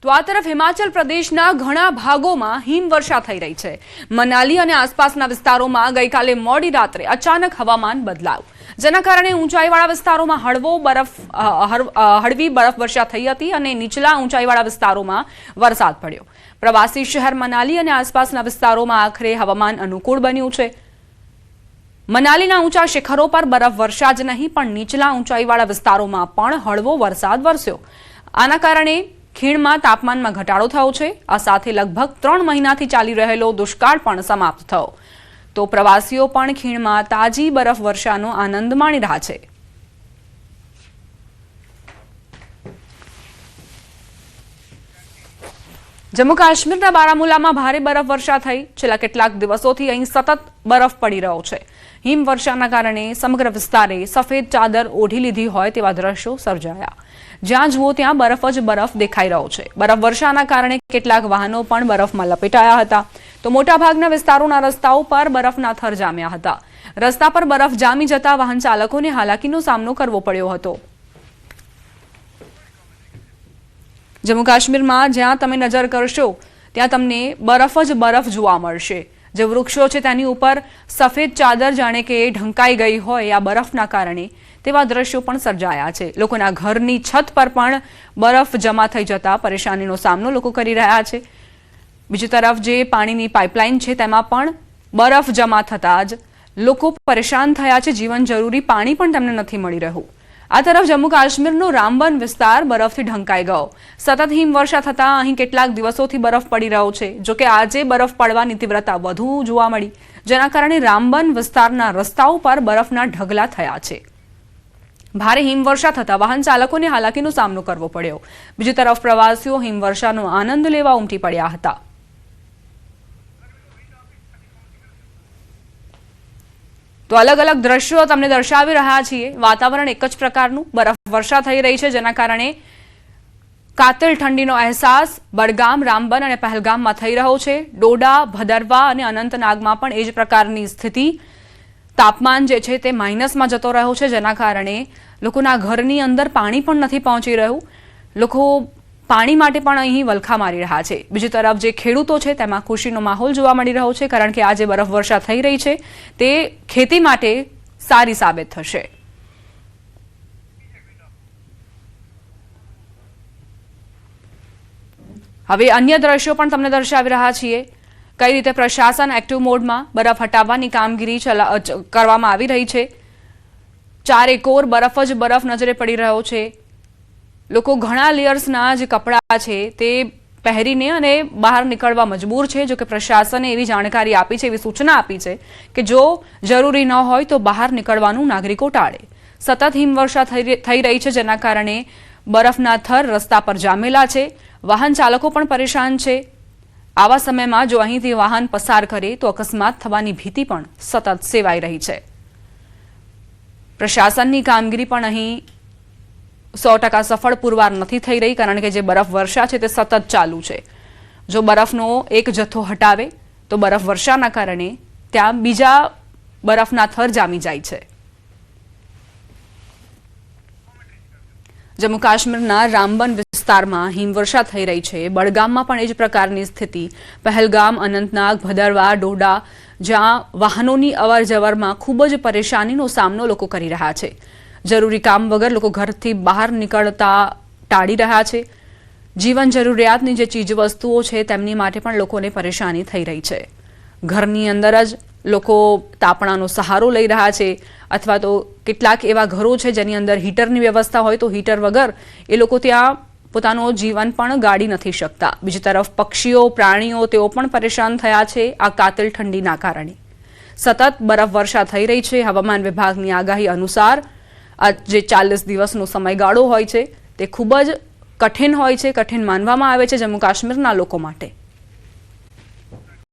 તો આ તરફ હિમાચલ પ્રદેશના ઘણા ભાગોમાં હિમવર્ષા થઈ રહી છે। મનાલી અને આસપાસના વિસ્તારોમાં ગઈકાલે મોડી રાત્રે અચાનક હવામાન બદલાયું, જેના કારણે ઊંચાઈવાળા વિસ્તારોમાં હળવી બરફવર્ષા થઈ હતી અને નીચલા ઊંચાઈવાળા વિસ્તારોમાં વરસાદ પડ્યો। પ્રવાસી શહેર મનાલી અને આસપાસના વિસ્તારોમાં આખરે હવામાન અનુકૂળ બન્યું છે। મનાલીના ઊંચા શિખરો પર બરફવર્ષા જ નહીં પણ નીચલા ઊંચાઈવાળા વિસ્તારોમાં પણ હળવો વરસાદ વરસ્યો। આના કારણે ખીણમાં તાપમાનમાં ઘટાડો થયો છે। આ સાથે લગભગ 3 મહિનાથી ચાલી રહેલો દુષ્કાળ પણ સમાપ્ત થયો, તો પ્રવાસીઓ પણ ખીણમાં તાજી બરફવર્ષાનો આનંદ માણી રહ્યા છે। જમ્મુ કાશ્મીરના બારામુલામાં ભારે બરફવર્ષા થઈ। છેલ્લા કેટલાક દિવસોથી અહીં સતત બરફ પડી રહ્યો છે। હિમવર્ષાના કારણે સમગ્ર વિસ્તારે સફેદ ચાદર ઓઢી લીધી હોય તેવા દ્રશ્યો સર્જાયા। જ્યાં જુઓ ત્યાં બરફ જ બરફ દેખાઈ રહ્યો છે। બરફવર્ષાના કારણે કેટલાક વાહનો પણ બરફમાં લપેટાયા હતા, તો મોટાભાગના વિસ્તારોના રસ્તાઓ પર બરફના થર જામ્યા હતા। રસ્તા પર બરફ જામી જતા વાહન ચાલકોને હાલાકીનો સામનો કરવો પડ્યો હતો। જમ્મુ કાશ્મીરમાં જ્યાં તમે નજર કરશો ત્યાં તમને બરફ જ બરફ જોવા મળશે। જે વૃક્ષો છે તેની ઉપર સફેદ ચાદર જાણે કે ઢંકાઈ ગઈ હોય આ બરફના કારણે તેવા દ્રશ્યો પણ સર્જાયા છે। લોકોના ઘરની છત પર પણ બરફ જમા થઈ જતા પરેશાનીનો સામનો લોકો કરી રહ્યા છે। બીજી તરફ જે પાણીની પાઇપલાઇન છે તેમાં પણ બરફ જમા થતા જ લોકો પરેશાન થયા છે। જીવન જરૂરી પાણી પણ તેમને નથી મળી રહ્યું। આ તરફ જમ્મુ કાશ્મીરનો રામબન વિસ્તાર બરફથી ઢંકાઈ ગયો। સતત હિમવર્ષા થતા અહીં કેટલાક દિવસોથી બરફ પડી રહ્યો છે। જોકે આજે બરફ પડવાની તીવ્રતા વધુ જોવા મળી, જેના કારણે રામબન વિસ્તારના રસ્તાઓ પર બરફના ઢગલા થયા છે। ભારે હિમવર્ષા થતા વાહન ચાલકોને હાલાકીનો સામનો કરવો પડ્યો। બીજી તરફ પ્રવાસીઓ હિમવર્ષાનો આનંદ લેવા ઉમટી પડ્યા હતા। તો અલગ અલગ દ્રશ્યો તમને દર્શાવી રહ્યા છીએ। વાતાવરણ એક જ પ્રકારનું, બરફવર્ષા થઈ રહી છે, જેના કારણે કાતિલ ઠંડીનો અહેસાસ બડગામ, રામબન અને પહેલગામમાં થઈ રહ્યો છે। ડોડા, ભદરવા અને અનંતનાગમાં પણ એ જ પ્રકારની સ્થિતિ। તાપમાન જે છે તે માઇનસમાં જતો રહ્યો છે, જેના કારણે લોકોના ઘરની અંદર પાણી પણ નથી પહોંચી રહ્યું। લોકો પાણી માટે પણ અહીં વલખા મારી રહ્યા છે। બીજી તરફ જે ખેડૂતો છે તેમાં ખુશીનો માહોલ જોવા મળી રહ્યો છે, કારણ કે આજે બરફવર્ષા થઈ રહી છે તે ખેતી માટે સારી સાબિત થશે। હવે અન્ય દ્રશ્યો પણ તમને દર્શાવી રહ્યા છીએ। કઈ રીતે પ્રશાસન એક્ટિવ મોડમાં બરફ હટાવવાની કામગીરી કરવામાં આવી રહી છે। ચારેકોર બરફ જ બરફ નજરે પડી રહ્યો છે। લોકો ઘણા લેયર્સના જે કપડાં છે તે પહેરીને અને બહાર નીકળવા મજબૂર છે। જો કે પ્રશાસને એવી જાણકારી આપી છે, એવી સૂચના આપી છે કે જો જરૂરી ન હોય તો બહાર નીકળવાનું નાગરિકો ટાળે। સતત હિમવર્ષા થઈ રહી છે, જેના કારણે બરફના થર રસ્તા પર જામેલા છે। વાહન ચાલકો પણ પરેશાન છે। આવા સમયમાં જો અહીંથી વાહન પસાર કરે તો અકસ્માત થવાની ભીતિ પણ સતત સેવાઈ રહી છે। પ્રશાસનની કામગીરી પણ અહીં 100% સફળ પુરવાર નથી થઈ રહી, કારણ કે જે બરફવર્ષા છે તે સતત ચાલુ છે। જો બરફનો એક જથ્થો હટાવે તો બરફવર્ષાના કારણે ત્યાં બીજા બરફના થર જામી જાય છે। જમ્મુ કાશ્મીરના રામબન વિસ્તારમાં હિમવર્ષા થઈ રહી છે। બડગામમાં પણ એ જ પ્રકારની સ્થિતિ। પહેલગામ, અનંતનાગ, ભદરવા, ડોડા જ્યાં વાહનોની અવરજવરમાં ખૂબ જ પરેશાનીનો સામનો લોકો કરી રહ્યા છે। જરૂરી કામ વગર લોકો ઘરથી બહાર નીકળતા ટાળી રહ્યા છે। જીવન જરૂરિયાતની જે ચીજવસ્તુઓ છે તેમની માટે પણ લોકોને પરેશાની થઈ રહી છે। ઘરની અંદર જ લોકો તાપણાનો સહારો લઈ રહ્યા છે, અથવા તો કેટલાક એવા ઘરો છે જેની અંદર હીટરની વ્યવસ્થા હોય તો હીટર વગર એ લોકો ત્યાં પોતાનું જીવન પણ ગાળી નથી શકતા। બીજી તરફ પક્ષીઓ, પ્રાણીઓ તેઓ પણ પરેશાન થયા છે આ કાતિલ ઠંડીના કારણે। સતત બરફવર્ષા થઈ રહી છે। હવામાન વિભાગની આગાહી અનુસાર આ જે 40 દિવસનો સમયગાળો હોય છે તે ખૂબ જ કઠિન હોય છે, કઠિન માનવામાં આવે છે જમ્મુ કાશ્મીરના લોકો માટે।